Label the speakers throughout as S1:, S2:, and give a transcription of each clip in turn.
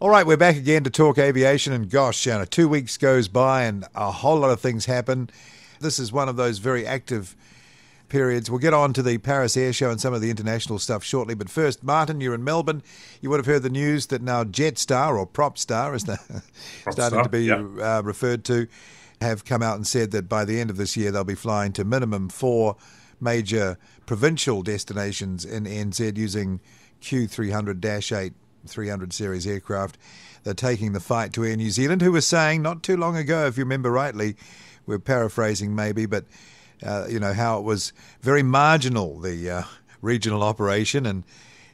S1: All right, we're back again to talk aviation, and gosh, 2 weeks goes by and a whole lot of things happen. This is one of those very active periods. We'll get on to the Paris Airshow and some of the international stuff shortly, but first, Martin, you're in Melbourne. You would have heard the news that now Jetstar, or Propstar, as they're starting to be referred to, have come out and said that by the end of this year they'll be flying to minimum 4 major provincial destinations in NZ using Q300-8 300 series aircraft. They're taking the fight to Air New Zealand, who was saying not too long ago, if you remember rightly, we're paraphrasing maybe, but how it was very marginal, the regional operation, and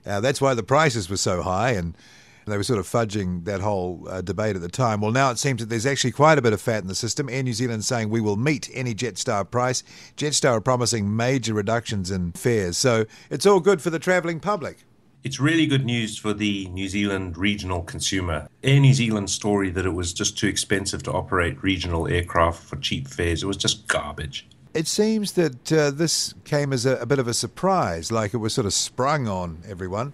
S1: that's why the prices were so high, and they were sort of fudging that whole debate at the time. Well, now it seems that there's actually quite a bit of fat in the system. Air New Zealand saying we will meet any Jetstar price. Jetstar are promising major reductions in fares, so it's all good for the travelling public.
S2: It's really good news for the New Zealand regional consumer. Air New Zealand's story that it was just too expensive to operate regional aircraft for cheap fares, it was just garbage.
S1: It seems that this came as a bit of a surprise, like it was sort of sprung on everyone.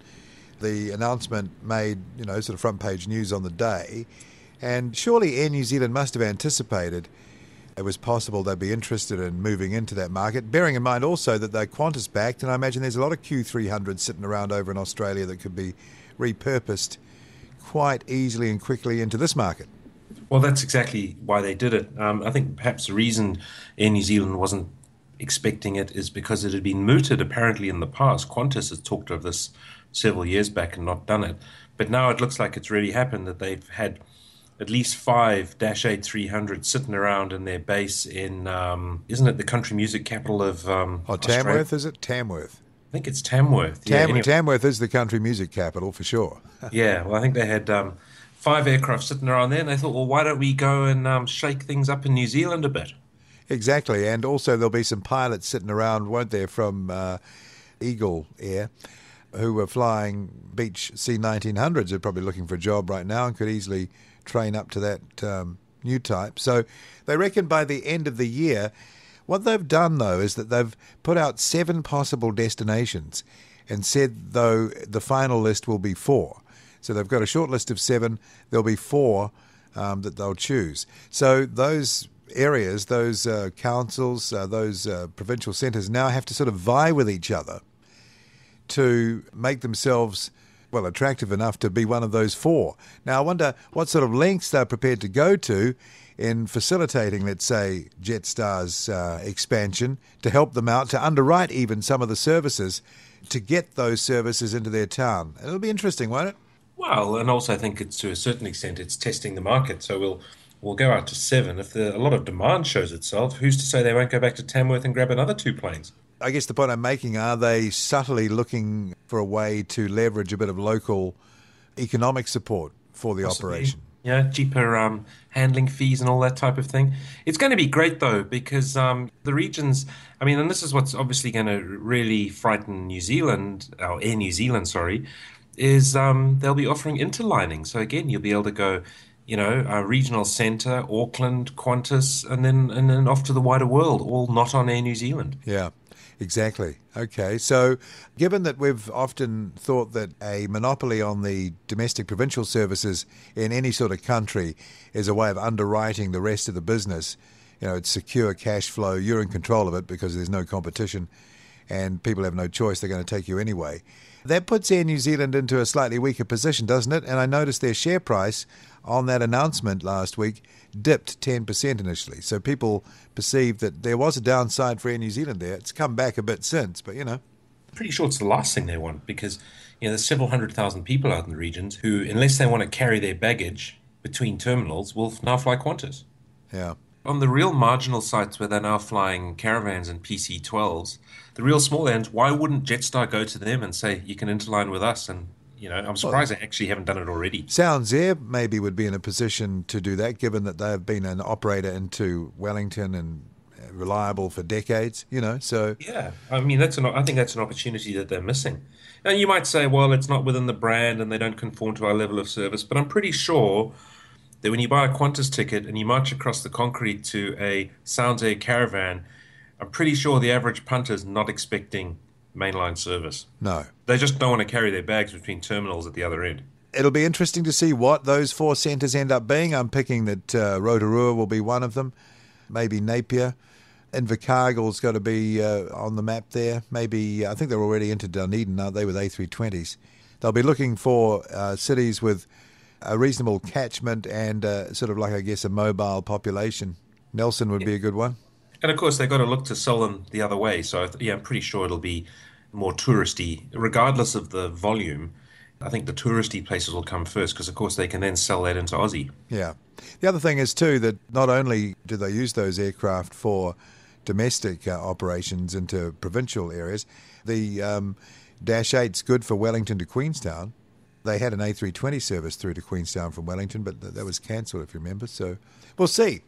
S1: The announcement made, sort of front page news on the day, and surely Air New Zealand must have anticipated it was possible they'd be interested in moving into that market, bearing in mind also that they're Qantas backed, and I imagine there's a lot of Q300s sitting around over in Australia that could be repurposed quite easily and quickly into this market.
S2: Well, that's exactly why they did it. I think perhaps the reason Air New Zealand wasn't expecting it is because it had been mooted apparently in the past. Qantas has talked of this several years back and not done it. But now it looks like it's really happened, that they've had at least 5 A320 sitting around in their base in, isn't it the country music capital of Australia?
S1: Tamworth, is it? Tamworth.
S2: I think it's Tamworth.
S1: Tamworth is the country music capital for sure.
S2: Yeah, well, I think they had 5 aircraft sitting around there, and they thought, well, why don't we go and shake things up in New Zealand a bit?
S1: Exactly, and also there'll be some pilots sitting around, won't there, from Eagle Air, who were flying Beech C-1900s. They're probably looking for a job right now and could easily train up to that new type. So they reckon by the end of the year, what they've done though is that they've put out 7 possible destinations and said though the final list will be 4. So they've got a short list of 7, there'll be 4 that they'll choose. So those areas, those councils, those provincial centres now have to sort of vie with each other to make themselves attractive enough to be one of those 4. Now, I wonder what sort of lengths they're prepared to go to in facilitating, let's say, Jetstar's expansion, to help them out, to underwrite even some of the services, to get those services into their town. It'll be interesting, won't it?
S2: Well, and also I think it's, to a certain extent, it's testing the market. So we'll go out to 7. If a lot of demand shows itself, who's to say they won't go back to Tamworth and grab another 2 planes?
S1: I guess the point I'm making, are they subtly looking for a way to leverage a bit of local economic support for the operation?
S2: Yeah, cheaper handling fees and all that type of thing. It's going to be great, though, because the regions, and this is what's obviously going to really frighten New Zealand, or Air New Zealand, sorry, is they'll be offering interlining. So again, you'll be able to go, a regional centre, Auckland, Qantas, and then off to the wider world, all not on Air New Zealand.
S1: Yeah. Exactly. Okay. So given that we've often thought that a monopoly on the domestic provincial services in any sort of country is a way of underwriting the rest of the business, it's secure cash flow, you're in control of it because there's no competition and people have no choice, they're going to take you anyway. That puts Air New Zealand into a slightly weaker position, doesn't it? And I noticed their share price on that announcement last week dipped 10% initially. So people perceived that there was a downside for Air New Zealand there. It's come back a bit since, but
S2: Pretty sure it's the last thing they want because, there's several 100,000 people out in the regions who, unless they want to carry their baggage between terminals, will now fly Qantas.
S1: Yeah.
S2: On the real marginal sites where they're now flying Caravans and PC-12s, the real small ends, why wouldn't Jetstar go to them and say, you can interline with us? And, I'm surprised they actually haven't done it already.
S1: Sounds Air maybe would be in a position to do that, given that they've been an operator into Wellington and reliable for decades, so...
S2: Yeah, I think that's an opportunity that they're missing. And you might say, well, it's not within the brand and they don't conform to our level of service, but I'm pretty sure that when you buy a Qantas ticket and you march across the concrete to a Sounds Air Caravan, I'm pretty sure the average punter is not expecting mainline service.
S1: No.
S2: They just don't want to carry their bags between terminals at the other end.
S1: It'll be interesting to see what those 4 centres end up being. I'm picking that Rotorua will be one of them, maybe Napier. Invercargill's got to be on the map there. Maybe, I think they're already into Dunedin, aren't they, with A320s. They'll be looking for cities with a reasonable catchment and sort of like, I guess, a mobile population. Nelson would be a good one.
S2: And of course, they've got to look to sell them the other way. So, yeah, I'm pretty sure it'll be more touristy, regardless of the volume. I think the touristy places will come first because, of course, they can then sell that into Aussie.
S1: Yeah. The other thing is, too, that not only do they use those aircraft for domestic operations into provincial areas, the Dash 8's good for Wellington to Queenstown. They had an A320 service through to Queenstown from Wellington, but that was cancelled, if you remember. So we'll see.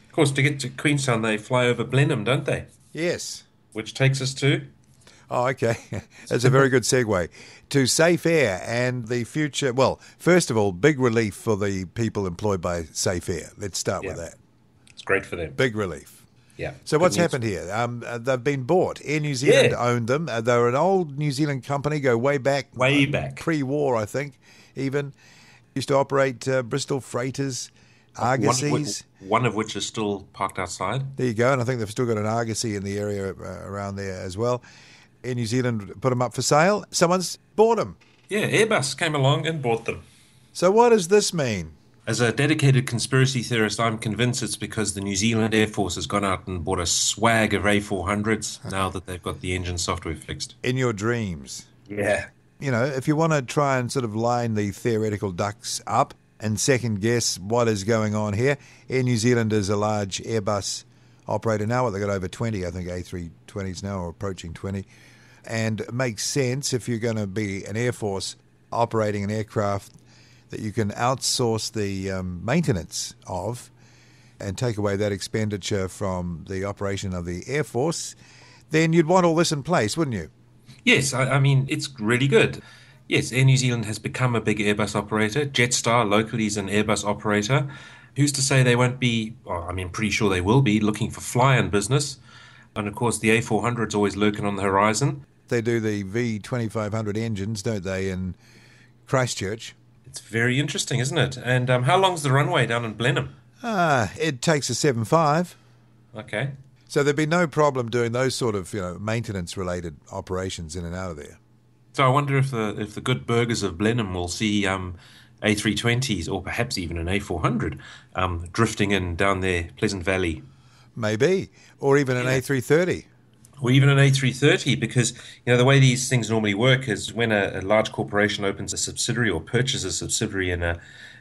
S2: Of course, to get to Queenstown, they fly over Blenheim, don't they?
S1: Yes.
S2: Which takes us to...
S1: Oh, okay. That's a very good segue to Safe Air and the future. Well, first of all, big relief for the people employed by Safe Air. Let's start with that.
S2: It's great for them.
S1: Big relief.
S2: Yeah.
S1: So what's happened here? They've been bought. Air New Zealand owned them. They were an old New Zealand company, go way back.
S2: Way back.
S1: Pre-war, I think, even. Used to operate Bristol freighters, Argosies.
S2: One of which is still parked outside.
S1: There you go. And I think they've still got an Argosy in the area around there as well. Air New Zealand put them up for sale. Someone's bought them.
S2: Yeah, Airbus came along and bought them.
S1: So what does this mean?
S2: As a dedicated conspiracy theorist, I'm convinced it's because the New Zealand Air Force has gone out and bought a swag of A400s now that they've got the engine software fixed.
S1: In your dreams.
S2: Yeah.
S1: You know, if you want to try and sort of line the theoretical ducks up and second guess what is going on here, Air New Zealand is a large Airbus operator now. Well, they've got over 20, I think, A320s now, or approaching 20. And it makes sense if you're going to be an Air Force operating an aircraft that you can outsource the maintenance of and take away that expenditure from the operation of the Air Force, then you'd want all this in place, wouldn't you?
S2: Yes, I mean, it's really good. Yes, Air New Zealand has become a big Airbus operator. Jetstar locally is an Airbus operator. Who's to say they won't be, well, I mean, pretty sure they will be, looking for fly-in business. And, of course, the A400's always lurking on the horizon.
S1: They do the V2500 engines, don't they, in Christchurch?
S2: It's very interesting, isn't it? And how long's the runway down in Blenheim?
S1: It takes a 7.5.
S2: Okay.
S1: So there'd be no problem doing those sort of, maintenance-related operations in and out of there.
S2: So I wonder if the good burgers of Blenheim will see A320s or perhaps even an A400 drifting in down their Pleasant Valley.
S1: Maybe. Or even an A330.
S2: Or even an A330, because the way these things normally work is when a large corporation opens a subsidiary or purchases a subsidiary in a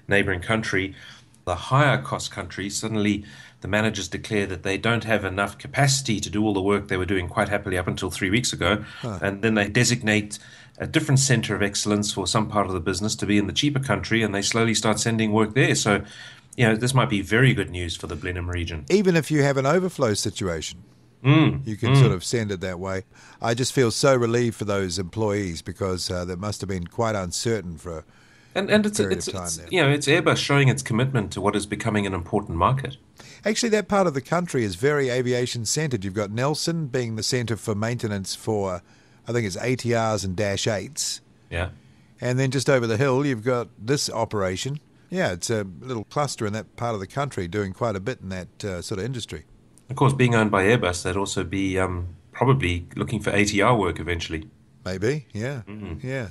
S2: neighboring country, the higher cost country, suddenly the managers declare that they don't have enough capacity to do all the work they were doing quite happily up until 3 weeks ago. And then they designate a different center of excellence for some part of the business to be in the cheaper country, and they slowly start sending work there. So, this might be very good news for the Blenheim region.
S1: Even if you have an overflow situation. You can sort of send it that way. I just feel so relieved for those employees because that must have been quite uncertain for a period of time.
S2: It's Airbus showing its commitment to what is becoming an important market.
S1: Actually, that part of the country is very aviation-centred. You've got Nelson being the centre for maintenance for, I think it's ATRs and Dash 8s.
S2: Yeah.
S1: And then just over the hill, you've got this operation. Yeah, it's a little cluster in that part of the country doing quite a bit in that sort of industry.
S2: Of course, being owned by Airbus, they'd also be probably looking for ATR work eventually.
S1: Maybe, yeah. Yeah.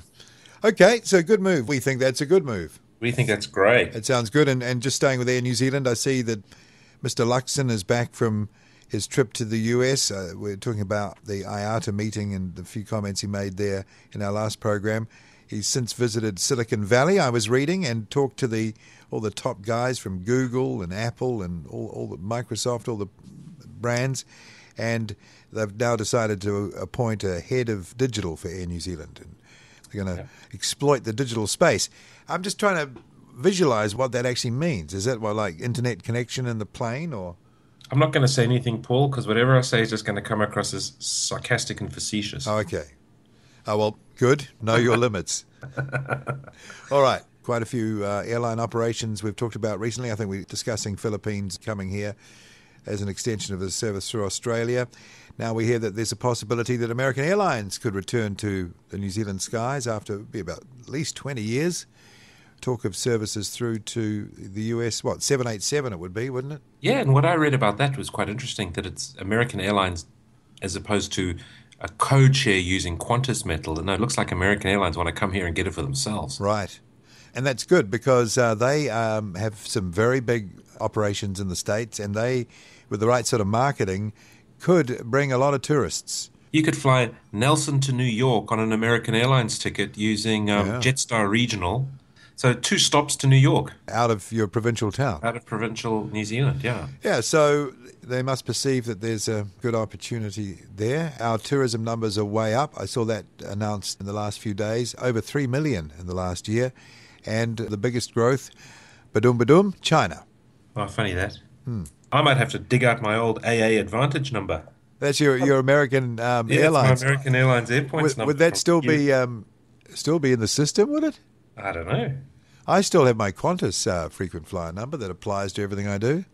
S1: Okay, so good move. We think that's a good move.
S2: We think that's great.
S1: It sounds good. And just staying with Air New Zealand, I see that Mr. Luxon is back from his trip to the US. We're talking about the IATA meeting and the few comments he made there in our last program. He's since visited Silicon Valley, I was reading, and talked to all the top guys from Google and Apple and all the Microsoft, all the brands, and they've now decided to appoint a head of digital for Air New Zealand, and they're going to exploit the digital space. I'm just trying to visualize what that actually means. Is that like internet connection in the plane, or?
S2: I'm not going to say anything, Paul, because whatever I say is just going to come across as sarcastic and facetious.
S1: Oh, okay. Oh, well, good. Know your limits. All right. Quite a few airline operations we've talked about recently. I think we're discussing Philippines coming here as an extension of the service through Australia. Now we hear that there's a possibility that American Airlines could return to the New Zealand skies after about at least 20 years. talk of services through to the US, 787 it would be, wouldn't it?
S2: Yeah, and what I read about that was quite interesting, that it's American Airlines as opposed to a code share using Qantas metal. And no, it looks like American Airlines want to come here and get it for themselves.
S1: Right. And that's good because they have some very big operations in the States, and they, with the right sort of marketing, could bring a lot of tourists.
S2: You could fly Nelson to New York on an American Airlines ticket using Jetstar Regional. So 2 stops to New York.
S1: Out of your provincial town.
S2: Out of provincial New Zealand, yeah.
S1: Yeah, so they must perceive that there's a good opportunity there. Our tourism numbers are way up. I saw that announced in the last few days. Over 3 million in the last year. And the biggest growth, badum, China.
S2: Oh, funny that. I might have to dig out my old AA Advantage number.
S1: That's your American Airlines.
S2: It's my American Airlines Airpoints number.
S1: Would that still be in the system, would it?
S2: I don't know.
S1: I still have my Qantas frequent flyer number that applies to everything I do.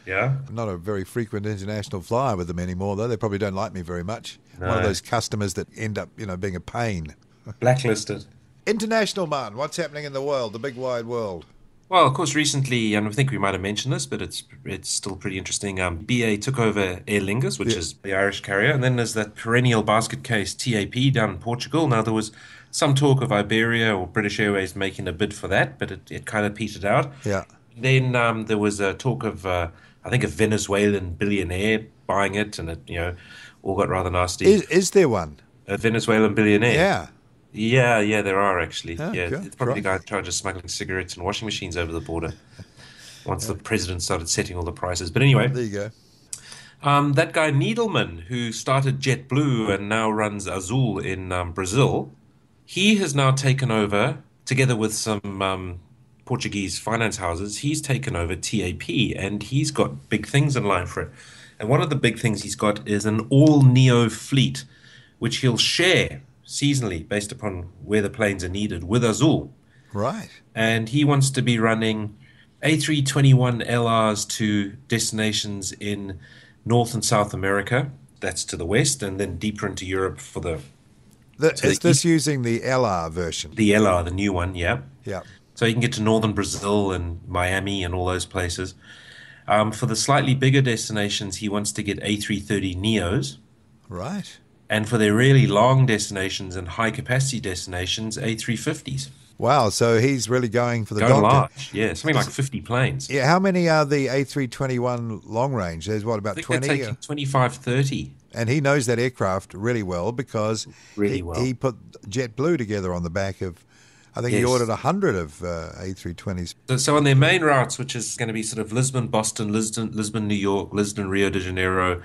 S2: Yeah?
S1: I'm not a very frequent international flyer with them anymore, though. They probably don't like me very much.
S2: No.
S1: One of those customers that end up, being a pain.
S2: Blacklisted.
S1: International, man. What's happening in the world, the big wide world?
S2: Well, of course, recently, and I think we might have mentioned this, but it's still pretty interesting. BA took over Aer Lingus, which is the Irish carrier, and then there's that perennial basket case TAP down in Portugal. Now, there was some talk of Iberia or British Airways making a bid for that, but it kind of petered out.
S1: Yeah.
S2: Then there was a talk of, I think, a Venezuelan billionaire buying it, and it, all got rather nasty.
S1: Is there one?
S2: A Venezuelan billionaire?
S1: Yeah.
S2: Yeah, there are actually.
S1: Oh,
S2: yeah,
S1: good.
S2: it's probably the guy in charge of smuggling cigarettes and washing machines over the border. Once the president started setting all the prices. But anyway,
S1: There you go.
S2: that guy Needleman, who started JetBlue and now runs Azul in Brazil, he has now taken over, together with some Portuguese finance houses, he's taken over TAP, and he's got big things in line for it. And one of the big things he's got is an all-neo fleet, which he'll share seasonally based upon where the planes are needed with Azul.
S1: Right.
S2: And he wants to be running A321 LRs to destinations in North and South America. That's to the west, and then deeper into Europe for the...
S1: Is this using the LR version?
S2: The LR, the new one, yeah.
S1: Yeah.
S2: So you can get to northern Brazil and Miami and all those places. For the slightly bigger destinations, he wants to get A330 Neos.
S1: Right.
S2: And for their really long destinations and high-capacity destinations, A350s.
S1: Wow, so he's really going for the
S2: Going
S1: doctor.
S2: large, yeah. Something like 50 planes.
S1: Yeah, how many are the A321 long range? There's about
S2: I think
S1: 20?
S2: they're taking 25, 30.
S1: And he knows that aircraft really well because
S2: Really well.
S1: he put JetBlue together on the back of, I think he
S2: Yes.
S1: ordered 100 of A320s.
S2: So on their main routes, which is going to be sort of Lisbon, Boston, Lisbon, New York, Lisbon, Rio de Janeiro,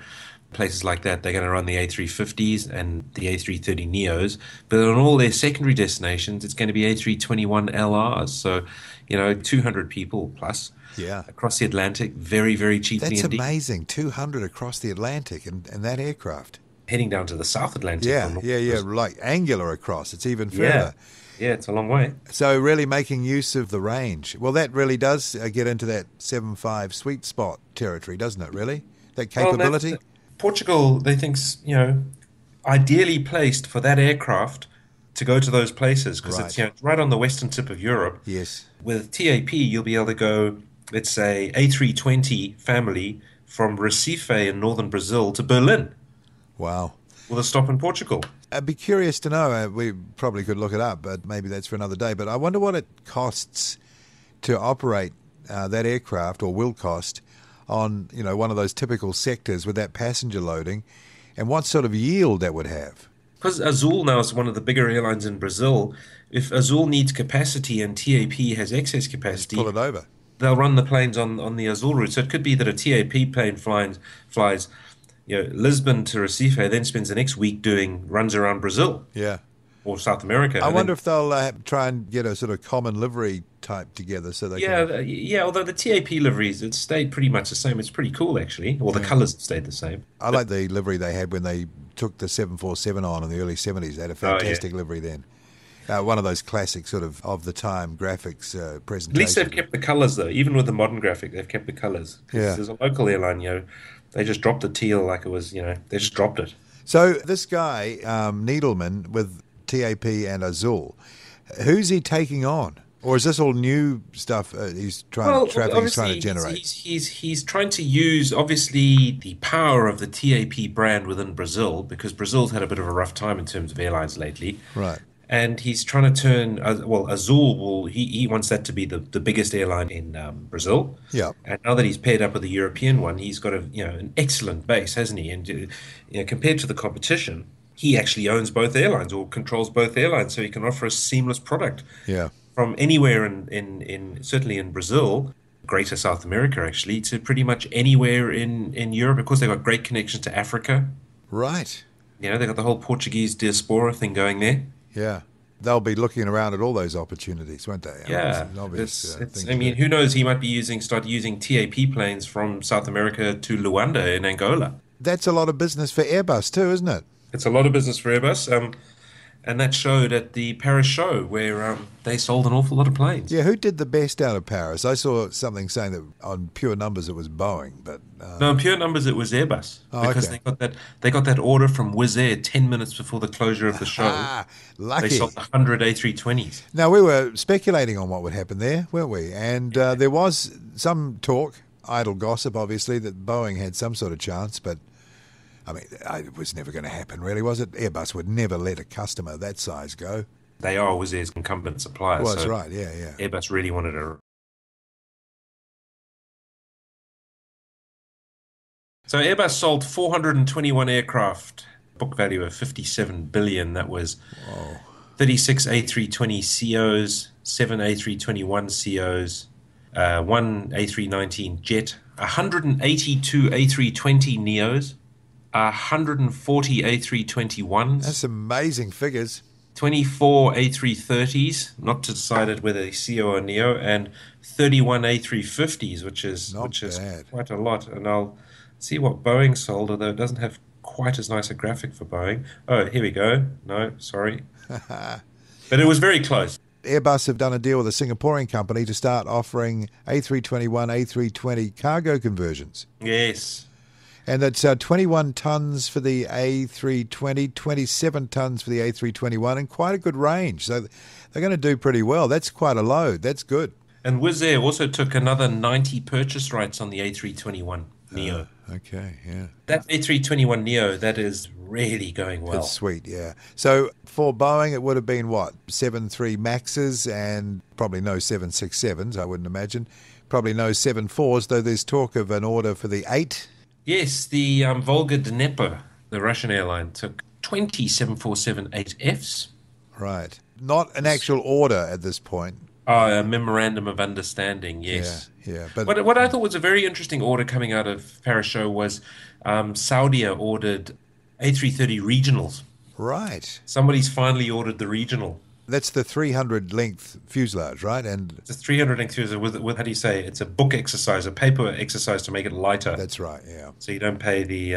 S2: places like that, they're going to run the A350s and the A330 Neos. But on all their secondary destinations, it's going to be A321 LRs. So, 200 people plus across the Atlantic, very, very cheaply
S1: That's
S2: indeed.
S1: amazing, 200 across the Atlantic in that aircraft.
S2: Heading down to the South Atlantic.
S1: Yeah, like angular across. It's even further.
S2: Yeah, it's a long way.
S1: So really making use of the range. Well, that really does get into that 7.5 sweet spot territory, doesn't it, really? That capability?
S2: Well, Portugal, they think, ideally placed for that aircraft to go to those places because
S1: Right.
S2: it's right on the western tip of Europe.
S1: Yes.
S2: With TAP, you'll be able to go, let's say, A320 family from Recife in northern Brazil to Berlin
S1: Wow.
S2: with a stop in Portugal.
S1: I'd be curious to know. We probably could look it up, but maybe that's for another day. But I wonder what it costs to operate that aircraft, or will cost, on one of those typical sectors with that passenger loading, and what sort of yield that would have.
S2: Because Azul now is one of the bigger airlines in Brazil, if Azul needs capacity and TAP has excess capacity,
S1: Pull it over.
S2: they'll run the planes on the Azul route. So it could be that a TAP plane flies Lisbon to Recife, then spends the next week doing runs around Brazil
S1: Yeah.
S2: or South America.
S1: I wonder if they'll try and get a sort of common livery type together so they can...
S2: Yeah, although the TAP liveries, it stayed pretty much the same. It's pretty cool, actually. Or the colours have stayed the same.
S1: I like the livery they had when they took the 747 on in the early 70s. They had a fantastic livery then. One of those classic sort of the time graphics presentations.
S2: At least they've kept the colours, though. Even with the modern graphic, they've kept the colours.
S1: Yeah.
S2: There's a local airline, they just dropped the teal like it was, they just dropped it.
S1: So this guy, Needleman, with TAP and Azul, who's he taking on? Or is this all new stuff traffic he's trying to generate?
S2: He's trying to use, obviously, the power of the TAP brand within Brazil, because Brazil's had a bit of a rough time in terms of airlines lately.
S1: Right.
S2: And he's trying to turn, Azul he wants that to be the biggest airline in Brazil.
S1: Yeah.
S2: And now that he's paired up with the European one, he's got an excellent base, hasn't he? And compared to the competition, he actually owns both airlines or controls both airlines, so he can offer a seamless product.
S1: Yeah.
S2: From anywhere in certainly in Brazil, greater South America actually, to pretty much anywhere in Europe. Of course, they've got great connections to Africa.
S1: Right.
S2: They've got the whole Portuguese diaspora thing going there.
S1: Yeah. They'll be looking around at all those opportunities, won't they?
S2: Who knows? He might start using TAP planes from South America to Luanda in Angola.
S1: That's a lot of business for Airbus too, isn't it?
S2: It's a lot of business for Airbus. And that showed at the Paris show where they sold an awful lot of planes.
S1: Yeah, who did the best out of Paris? I saw something saying that on pure numbers it was Boeing, but
S2: no, on pure numbers it was Airbus because they got that order from Wizz Air 10 minutes before the closure of the show.
S1: Lucky.
S2: They sold 100 A320s.
S1: Now we were speculating on what would happen there, weren't we? And there was some talk, idle gossip, obviously, that Boeing had some sort of chance, but. I mean, it was never going to happen, really, was it? Airbus would never let a customer that size go.
S2: They are Wizz Air's incumbent supplier.
S1: Well, that's right, yeah.
S2: Airbus really wanted to. So Airbus sold 421 aircraft, book value of 57 billion. That was 36 A320ceos, 7 A321ceos, 1 A319 jet, 182 A320neos. 140 A321s.
S1: That's amazing figures.
S2: 24 A330s, not decided whether they're CEO or Neo, and 31 A350s, which is quite a lot. And I'll see what Boeing sold, although it doesn't have quite as nice a graphic for Boeing. Oh, here we go. No, sorry. But it was very close.
S1: Airbus have done a deal with a Singaporean company to start offering A321, A320 cargo conversions.
S2: Yes.
S1: And that's 21 tonnes for the A320, 27 tonnes for the A321, and quite a good range. So they're going to do pretty well. That's quite a load. That's good.
S2: And Wizz Air also took another 90 purchase rights on the A321 Neo.
S1: Okay, yeah.
S2: That A321 Neo, that is really going well.
S1: That's sweet, yeah. So for Boeing, it would have been, 737 Maxes and probably no 767s, I wouldn't imagine. Probably no 74s, though there's talk of an order for the 8.
S2: Yes, the Volga Dnepr, the Russian airline, took 20 747-8Fs.
S1: Right. Not an actual order at this point.
S2: A memorandum of understanding, yes.
S1: Yeah. But
S2: what I thought was a very interesting order coming out of Paris show was Saudi ordered A330 regionals.
S1: Right.
S2: Somebody's finally ordered the regional.
S1: That's the 300 length fuselage, right? And
S2: it's a 300 length fuselage with how do you say? It's a book exercise, a paper exercise to make it lighter.
S1: That's right, yeah.
S2: So you don't pay the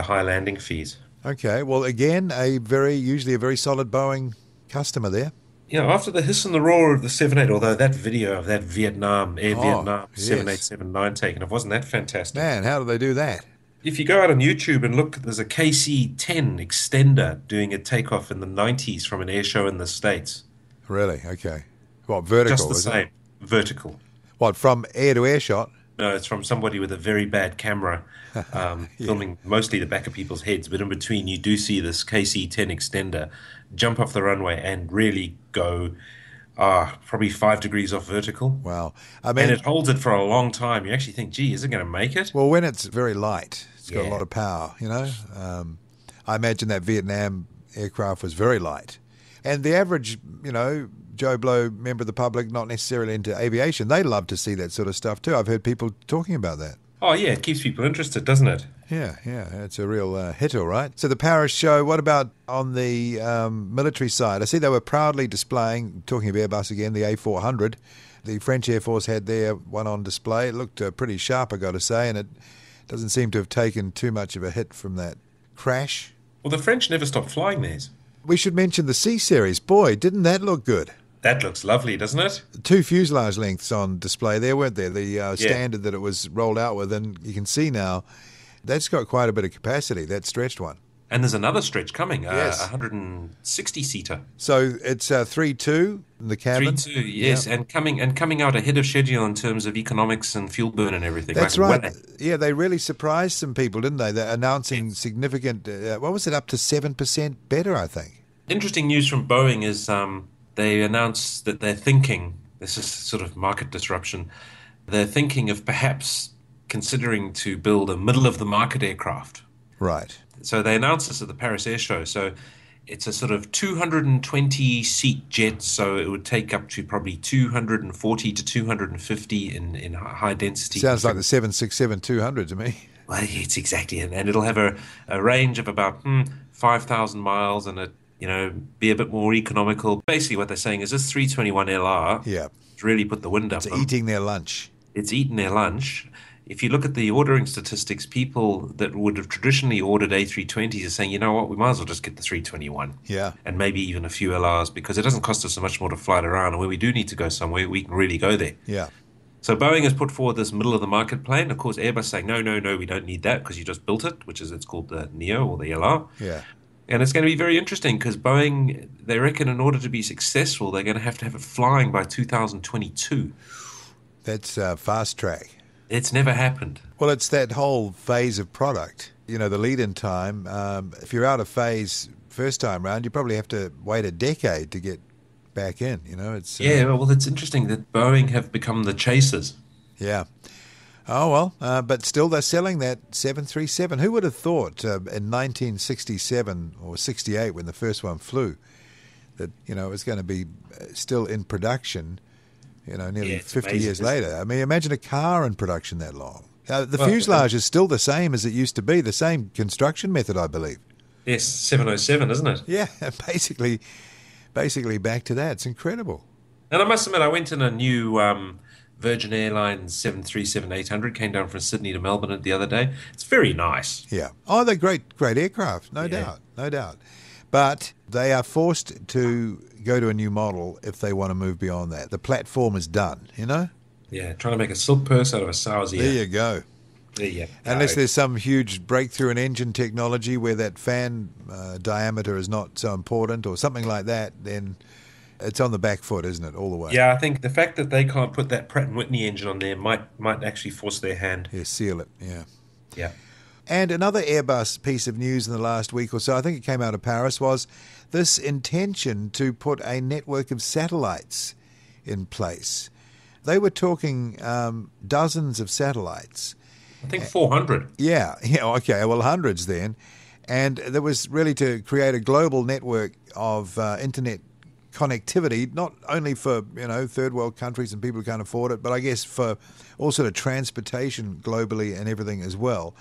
S2: high landing fees.
S1: Okay. Well, again, usually a very solid Boeing customer there.
S2: After the hiss and the roar of the 78, although that video of that Vietnam 7879 taken off, wasn't that fantastic?
S1: Man, how do they do that?
S2: If you go out on YouTube and look, there's a KC-10 extender doing a takeoff in the 90s from an air show in the States.
S1: Really? Okay. What, vertical?
S2: Just the same. Vertical.
S1: What, from air to air shot?
S2: No, it's from somebody with a very bad camera filming mostly the back of people's heads. But in between, you do see this KC-10 extender jump off the runway and really go probably 5 degrees off vertical.
S1: Wow.
S2: And it holds it for a long time. You actually think, gee, is it going to make it?
S1: Well, when it's very light, it's got a lot of power, I imagine that Vietnam aircraft was very light. And the average, Joe Blow member of the public, not necessarily into aviation, they love to see that sort of stuff too. I've heard people talking about that.
S2: Oh, yeah, it keeps people interested, doesn't it?
S1: Yeah, it's a real hit, all right. So the Paris show, what about on the military side? I see they were proudly displaying, talking of Airbus again, the A400. The French Air Force had their one on display. It looked pretty sharp, I got to say, and it doesn't seem to have taken too much of a hit from that crash.
S2: Well, the French never stopped flying theirs.
S1: We should mention the C-Series. Boy, didn't that look good.
S2: That looks lovely, doesn't it?
S1: 2 fuselage lengths on display there, weren't there? The standard that it was rolled out with, and you can see now that's got quite a bit of capacity, that stretched one.
S2: And there's another stretch coming,
S1: Yes.
S2: 160-seater.
S1: So it's 3-2 in the cabin.
S2: 3-2, yes,
S1: Yeah.
S2: and coming out ahead of schedule in terms of economics and fuel burn and everything.
S1: That's
S2: Like,
S1: right. Yeah, they really surprised some people, didn't they? They're announcing significant, what was it, up to 7% better, I think.
S2: Interesting news from Boeing is they announced that they're thinking, this is sort of market disruption, they're thinking of perhaps considering to build a middle-of-the-market aircraft.
S1: Right.
S2: So they announced this at the Paris Airshow. So it's a sort of 220-seat jet, so it would take up to probably 240 to 250 in high density.
S1: Sounds like the 767-200 to me.
S2: Well, it's exactly, and it'll have a range of about 5,000 miles, and be a bit more economical. Basically, what they're saying is this 321 LR
S1: Yeah.
S2: really put the wind up.
S1: It's eating their lunch.
S2: It's eaten their lunch. If you look at the ordering statistics, people that would have traditionally ordered A320s are saying, you know what, we might as well just get the 321.
S1: Yeah.
S2: And maybe even a few LRs, because it doesn't cost us so much more to fly it around. And when we do need to go somewhere, we can really go there.
S1: Yeah.
S2: So Boeing has put forward this middle-of-the-market plane. Of course, Airbus saying, no, we don't need that because you just built it, it's called the Neo or the LR.
S1: Yeah.
S2: And it's going to be very interesting because Boeing, they reckon in order to be successful, they're going to have it flying by 2022.
S1: That's fast track.
S2: It's never happened.
S1: Well, it's that whole phase of product. The lead-in time. If you're out of phase first time round, you probably have to wait a decade to get back in. It's
S2: Well, it's interesting that Boeing have become the chasers.
S1: Yeah. Oh, well, but still they're selling that 737. Who would have thought in 1967 or 68 when the first one flew that, it was going to be still in production, nearly 50
S2: amazing,
S1: years later. I mean, imagine a car in production that long. The fuselage is still the same as it used to be, the same construction method, I believe.
S2: Yes, 707, isn't it?
S1: Yeah, basically back to that. It's incredible.
S2: And I must admit, I went in a new Virgin Airlines 737-800, came down from Sydney to Melbourne the other day. It's very nice.
S1: Yeah. Oh, they're great aircraft, no doubt. But they are forced to go to a new model if they want to move beyond that. The platform is done,
S2: Yeah, trying to make a silk purse out of a sow's ear.
S1: There you go.
S2: There you go.
S1: Unless there's some huge breakthrough in engine technology where that fan diameter is not so important or something like that, then it's on the back foot, isn't it, all the way?
S2: Yeah, I think the fact that they can't put that Pratt & Whitney engine on there might actually force their hand.
S1: Yeah, seal it, yeah.
S2: Yeah.
S1: And another Airbus piece of news in the last week or so, I think it came out of Paris, was this intention to put a network of satellites in place. They were talking dozens of satellites.
S2: I think 400.
S1: Yeah, okay, well, hundreds then. And there was really to create a global network of internet connectivity, not only for, third world countries and people who can't afford it, but I guess for all sort of transportation globally and everything as well.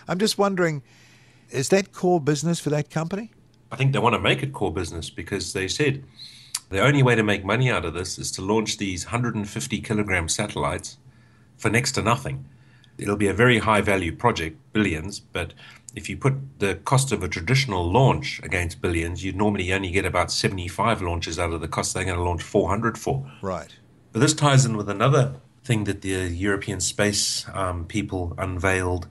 S1: I'm just wondering, is that core business for that company?
S2: I think they want to make it core business because they said the only way to make money out of this is to launch these 150-kilogram satellites for next to nothing. It'll be a very high-value project, billions, but if you put the cost of a traditional launch against billions, you'd normally only get about 75 launches out of the cost they're going to launch 400 for.
S1: Right.
S2: But this ties in with another thing that the European space people unveiled,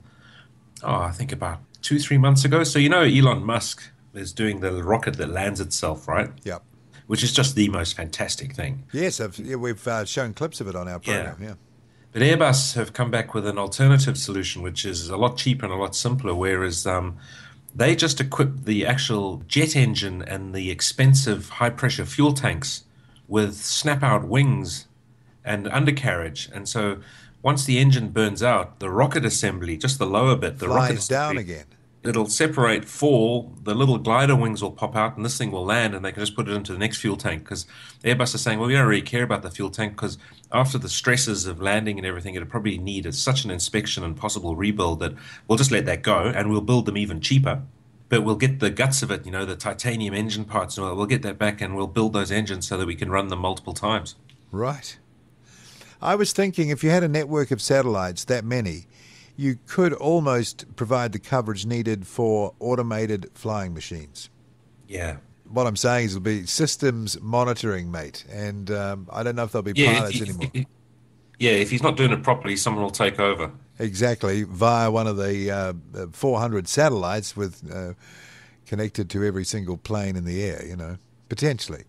S2: I think about 2-3 months ago. So Elon Musk is doing the rocket that lands itself, right?
S1: Yep.
S2: Which is just the most fantastic thing.
S1: Yes, we've shown clips of it on our program, yeah.
S2: But Airbus have come back with an alternative solution, which is a lot cheaper and a lot simpler, whereas they just equip the actual jet engine and the expensive high-pressure fuel tanks with snap-out wings and undercarriage. And so once the engine burns out, the rocket assembly, just the lower bit, the rocket
S1: flies down
S2: assembly,
S1: again.
S2: It'll separate, fall, the little glider wings will pop out, and this thing will land, and they can just put it into the next fuel tank. Because Airbus is saying, well, we don't really care about the fuel tank, because after the stresses of landing and everything, it'll probably need such an inspection and possible rebuild that we'll just let that go, and we'll build them even cheaper. But we'll get the guts of it, the titanium engine parts, and we'll get that back, and we'll build those engines so that we can run them multiple times.
S1: Right. I was thinking if you had a network of satellites, that many, you could almost provide the coverage needed for automated flying machines.
S2: Yeah.
S1: What I'm saying is it'll be systems monitoring, mate. And I don't know if there'll be pilots anymore.
S2: If he's not doing it properly, someone will take over.
S1: Exactly, via one of the 400 satellites with connected to every single plane in the air, potentially.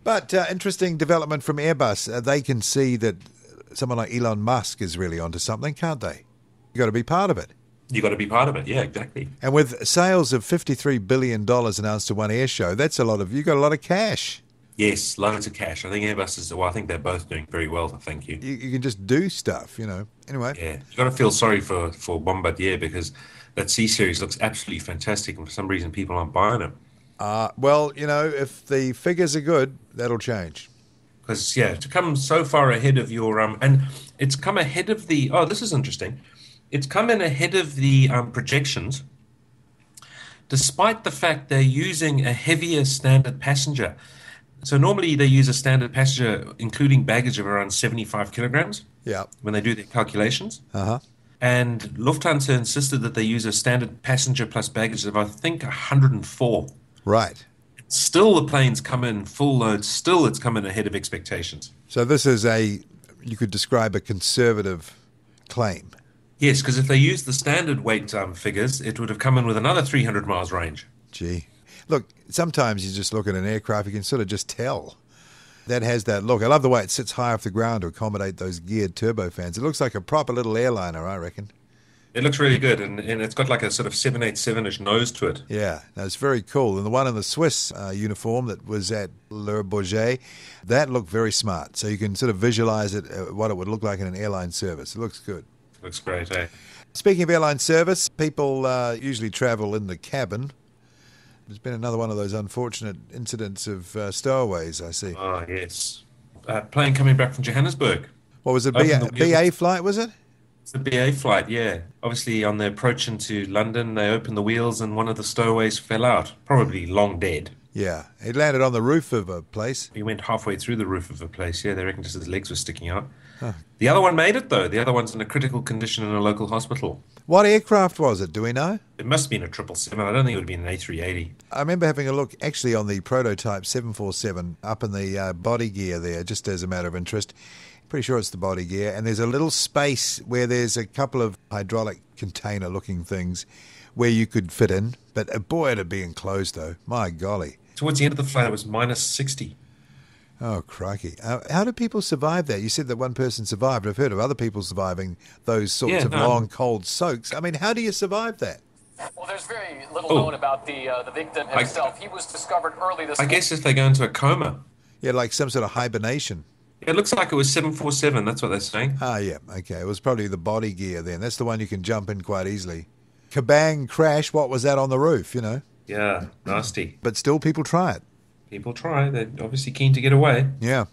S1: But interesting development from Airbus. They can see that someone like Elon Musk is really onto something, can't they? You've got to be part of it.
S2: You've got to be part of it, yeah, exactly.
S1: And with sales of $53 billion announced to one air show, you've got a lot of cash.
S2: Yes, loads of cash. I think Airbus I think they're both doing very well, thank you.
S1: You can just do stuff, Anyway.
S2: Yeah, you've got to feel sorry for Bombardier because that C-Series looks absolutely fantastic and for some reason people aren't buying it.
S1: Well, if the figures are good, that'll change.
S2: Because, to come so far ahead of your... and it's come ahead of the... Oh, this is interesting. It's come in ahead of the projections, despite the fact they're using a heavier standard passenger. So normally they use a standard passenger, including baggage of around 75 kilograms when they do their calculations.
S1: Uh-huh.
S2: And Lufthansa insisted that they use a standard passenger plus baggage of, I think, 104.
S1: Right.
S2: Still, the planes come in full load. Still, it's come in ahead of expectations.
S1: So this is you could describe a conservative claim.
S2: Yes, because if they used the standard weight figures, it would have come in with another 300 miles range.
S1: Gee. Look, sometimes you just look at an aircraft, you can sort of just tell. That has that look. I love the way it sits high off the ground to accommodate those geared turbofans. It looks like a proper little airliner, I reckon.
S2: It looks really good, and it's got like a sort of 787-ish nose to it.
S1: Yeah, it's very cool. And the one in the Swiss uniform that was at Le Bourget, that looked very smart. So you can sort of visualize it, what it would look like in an airline service. It looks good.
S2: Looks great, eh?
S1: Speaking of airline service, people usually travel in the cabin. There's been another one of those unfortunate incidents of stowaways, I see.
S2: Oh, yes. Plane coming back from Johannesburg.
S1: What was it, BA flight, was it?
S2: It's the BA flight, yeah. Obviously, on the approach into London, they opened the wheels and one of the stowaways fell out, probably long dead.
S1: Yeah, it landed on the roof of a place.
S2: He went halfway through the roof of a place, yeah. They reckon just his legs were sticking out. Huh. The other one made it, though. The other one's in a critical condition in a local hospital.
S1: What aircraft was it? Do we know?
S2: It must have been a 777. I don't think it would have been an A380.
S1: I remember having a look actually on the prototype 747 up in the body gear there, just as a matter of interest. Pretty sure it's the body gear. And there's a little space where there's a couple of hydraulic container-looking things where you could fit in. But boy, it'd be enclosed, though. My golly.
S2: Towards the end of the flight, it was minus 60.
S1: Oh, crikey. How do people survive that? You said that one person survived. I've heard of other people surviving those sorts of long, cold soaks. I mean, how do you survive that?
S3: Well, there's very little known about the victim himself. He was discovered early this morning.
S2: I guess if they go into a coma.
S1: Yeah, like some sort of hibernation.
S2: Yeah, it looks like it was 747. That's what they're saying.
S1: Ah, yeah. Okay. It was probably the body gear then. That's the one you can jump in quite easily. Kabang crash. What was that on the roof,
S2: Yeah, nasty.
S1: But still people try it.
S2: People try. They're obviously keen to get away.
S1: Yeah.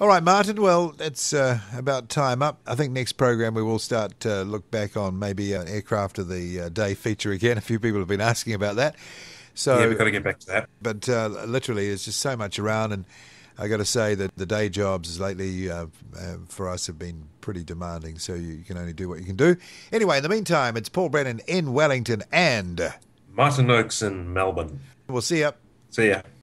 S1: All right, Martin. Well, it's about time up. I think next program we will start to look back on maybe an aircraft of the day feature again. A few people have been asking about that. So,
S2: yeah, we've got to get back to that.
S1: But literally, there's just so much around. And I got to say that the day jobs lately for us have been pretty demanding. So you can only do what you can do. Anyway, in the meantime, it's Paul Brennan in Wellington and
S2: Martin Noakes in Melbourne.
S1: We'll see you.
S2: See ya.